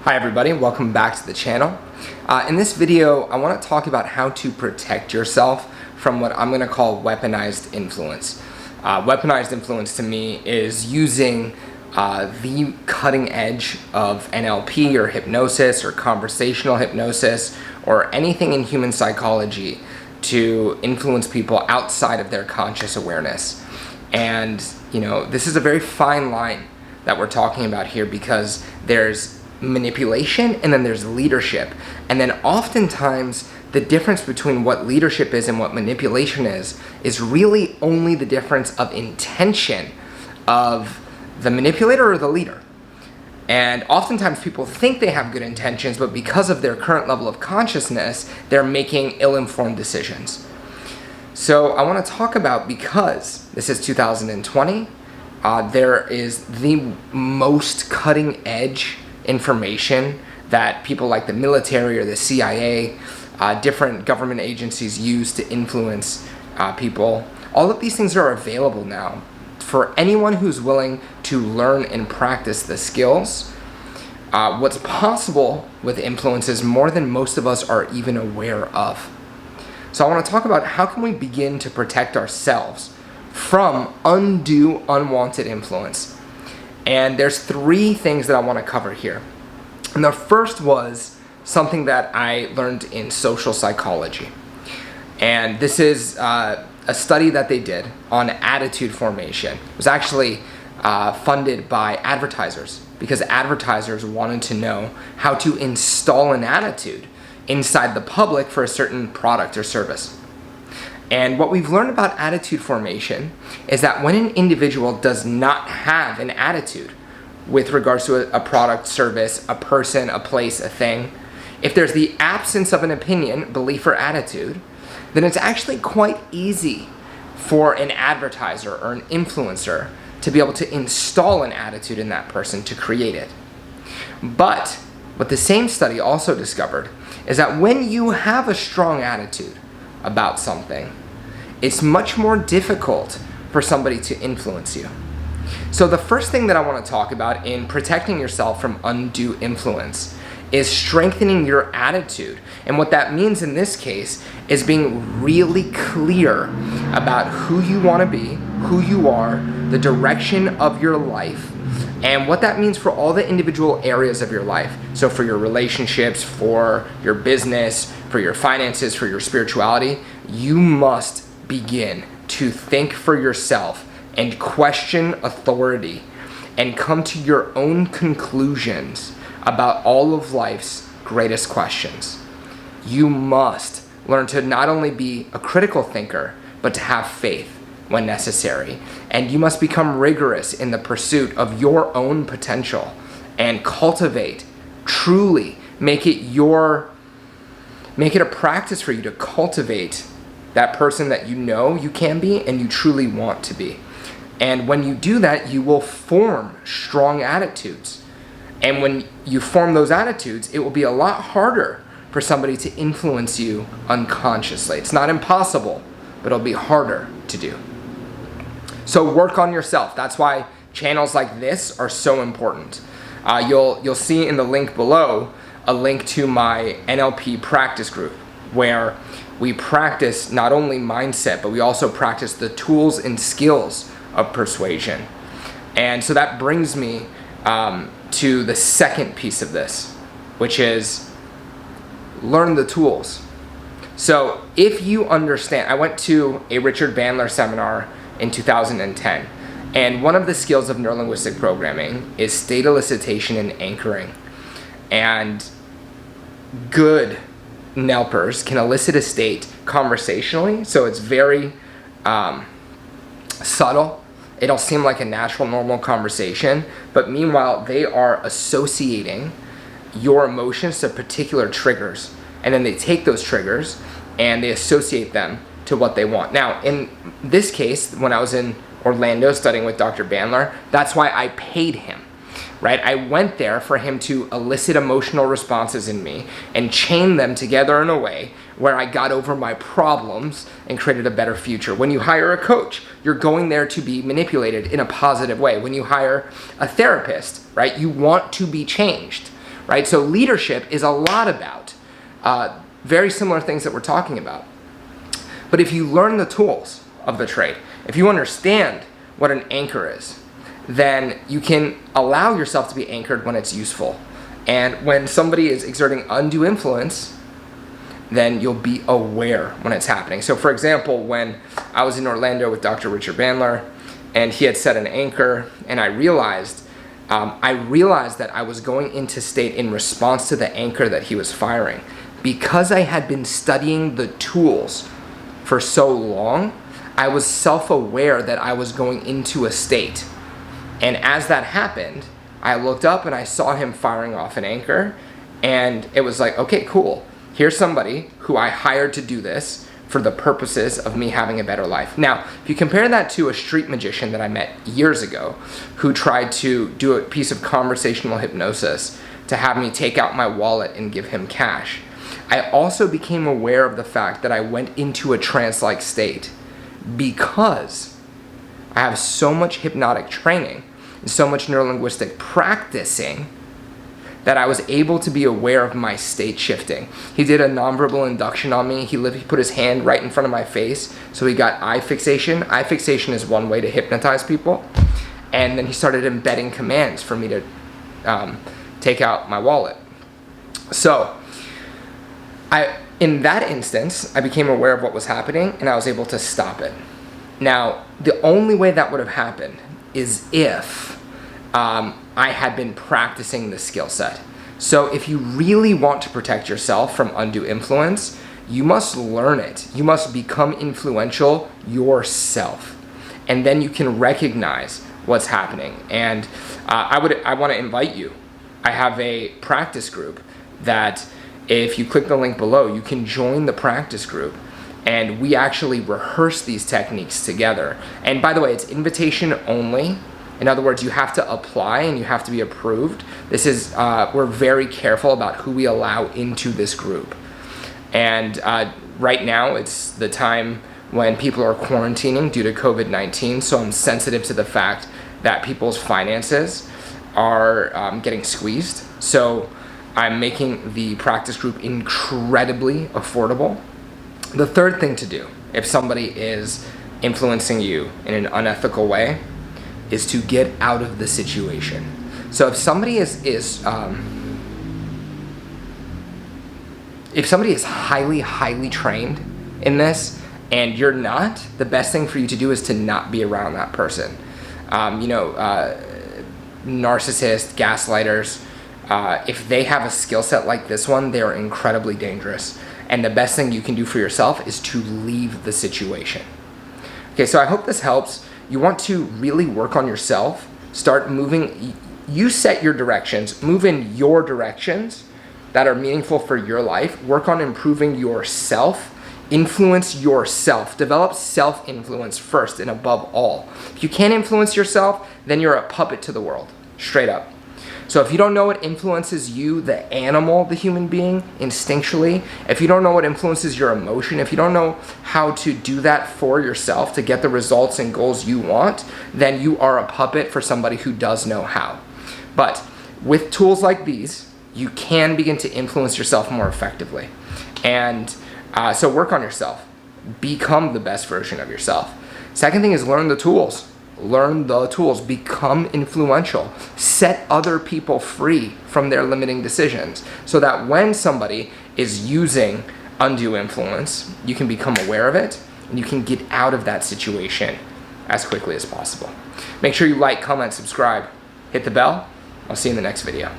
Hi everybody, welcome back to the channel. In this video, I want to talk about how to protect yourself from what I'm going to call weaponized influence. Weaponized influence to me is using the cutting edge of NLP or hypnosis or conversational hypnosis or anything in human psychology to influence people outside of their conscious awareness. And this is a very fine line that we're talking about here, because there's manipulation and then there's leadership, and then oftentimes the difference between what leadership is and what manipulation is really only the difference of intention of the manipulator or the leader. And oftentimes people think they have good intentions, but because of their current level of consciousness, they're making ill-informed decisions. So I want to talk about, because this is 2020, there is the most cutting edge information that people like the military or the CIA, different government agencies use to influence people. All of these things are available now for anyone who's willing to learn and practice the skills. What's possible with influence is more than most of us are even aware of. So I want to talk about how can we begin to protect ourselves from undue, unwanted influence. And there's three things that I want to cover here. And the first was something that I learned in social psychology. And this is a study that they did on attitude formation. It was actually funded by advertisers, because advertisers wanted to know how to install an attitude inside the public for a certain product or service. And what we've learned about attitude formation is that when an individual does not have an attitude with regards to a product, service, a person, a place, a thing, if there's the absence of an opinion, belief, or attitude, then it's actually quite easy for an advertiser or an influencer to be able to install an attitude in that person to create it. But what the same study also discovered is that when you have a strong attitude about something, it's much more difficult for somebody to influence you. So the first thing that I want to talk about in protecting yourself from undue influence is strengthening your attitude. And what that means in this case is being really clear about who you want to be, who you are, the direction of your life, and what that means for all the individual areas of your life. So for your relationships, for your business, for your finances, for your spirituality, you must begin to think for yourself and question authority and come to your own conclusions about all of life's greatest questions. You must learn to not only be a critical thinker, but to have faith when necessary. And you must become rigorous in the pursuit of your own potential and cultivate, truly make it a practice for you to cultivate that person that you know you can be and you truly want to be. And when you do that, you will form strong attitudes. And when you form those attitudes, it will be a lot harder for somebody to influence you unconsciously. It's not impossible, but it'll be harder to do. So work on yourself. That's why channels like this are so important. You'll see in the link below a link to my NLP practice group, where we practice not only mindset, but we also practice the tools and skills of persuasion. And so that brings me to the second piece of this, which is learn the tools. So if you understand, I went to a Richard Bandler seminar in 2010, and one of the skills of Neuro Linguistic Programming is state elicitation and anchoring. And good NLPers can elicit a state conversationally, so it's very subtle. It'll seem like a natural, normal conversation, but meanwhile, they are associating your emotions to particular triggers, and then they take those triggers and they associate them to what they want. Now, in this case, when I was in Orlando studying with Dr. Bandler, that's why I paid him. Right? I went there for him to elicit emotional responses in me and chain them together in a way where I got over my problems and created a better future. When you hire a coach, you're going there to be manipulated in a positive way. When you hire a therapist, right, you want to be changed. right? So leadership is a lot about very similar things that we're talking about. But if you learn the tools of the trade, if you understand what an anchor is, then you can allow yourself to be anchored when it's useful. And when somebody is exerting undue influence, then you'll be aware when it's happening. So for example, when I was in Orlando with Dr. Richard Bandler, and he had set an anchor, and I realized that I was going into state in response to the anchor that he was firing. Because I had been studying the tools for so long, I was self-aware that I was going into a state. And as that happened, I looked up and I saw him firing off an anchor, and it was like, okay, cool. Here's somebody who I hired to do this for the purposes of me having a better life. Now, if you compare that to a street magician that I met years ago who tried to do a piece of conversational hypnosis to have me take out my wallet and give him cash, I also became aware of the fact that I went into a trance-like state because I have so much hypnotic training and so much neurolinguistic practicing that I was able to be aware of my state shifting. He did a nonverbal induction on me. He put his hand right in front of my face, so he got eye fixation. Eye fixation is one way to hypnotize people. And then he started embedding commands for me to take out my wallet. So in that instance, I became aware of what was happening, and I was able to stop it. Now, the only way that would have happened is if I had been practicing the skill set. So if you really want to protect yourself from undue influence, you must learn it. You must become influential yourself. And then you can recognize what's happening. And I want to invite you. I have a practice group that if you click the link below, you can join the practice group. And we actually rehearse these techniques together. And by the way, it's invitation only. In other words, you have to apply and you have to be approved. This is, we're very careful about who we allow into this group. And right now, it's the time when people are quarantining due to COVID-19, so I'm sensitive to the fact that people's finances are getting squeezed. So I'm making the practice group incredibly affordable. The third thing to do, if somebody is influencing you in an unethical way, is to get out of the situation. So if somebody is highly trained in this and you're not, the best thing for you to do is to not be around that person. Narcissists, gaslighters, if they have a skill set like this one, they are incredibly dangerous. And the best thing you can do for yourself is to leave the situation. Okay, so I hope this helps. You want to really work on yourself. Start moving. You set your directions. Move in your directions that are meaningful for your life. Work on improving yourself. Influence yourself. Develop self-influence first and above all. If you can't influence yourself, then you're a puppet to the world. Straight up. So if you don't know what influences you, the animal, the human being, instinctually, if you don't know what influences your emotion, if you don't know how to do that for yourself to get the results and goals you want, then you are a puppet for somebody who does know how. But with tools like these, you can begin to influence yourself more effectively. And so work on yourself. Become the best version of yourself. Second thing is learn the tools. Learn the tools, become influential, set other people free from their limiting decisions so that when somebody is using undue influence, you can become aware of it and you can get out of that situation as quickly as possible. Make sure you like, comment, subscribe, hit the bell. I'll see you in the next video.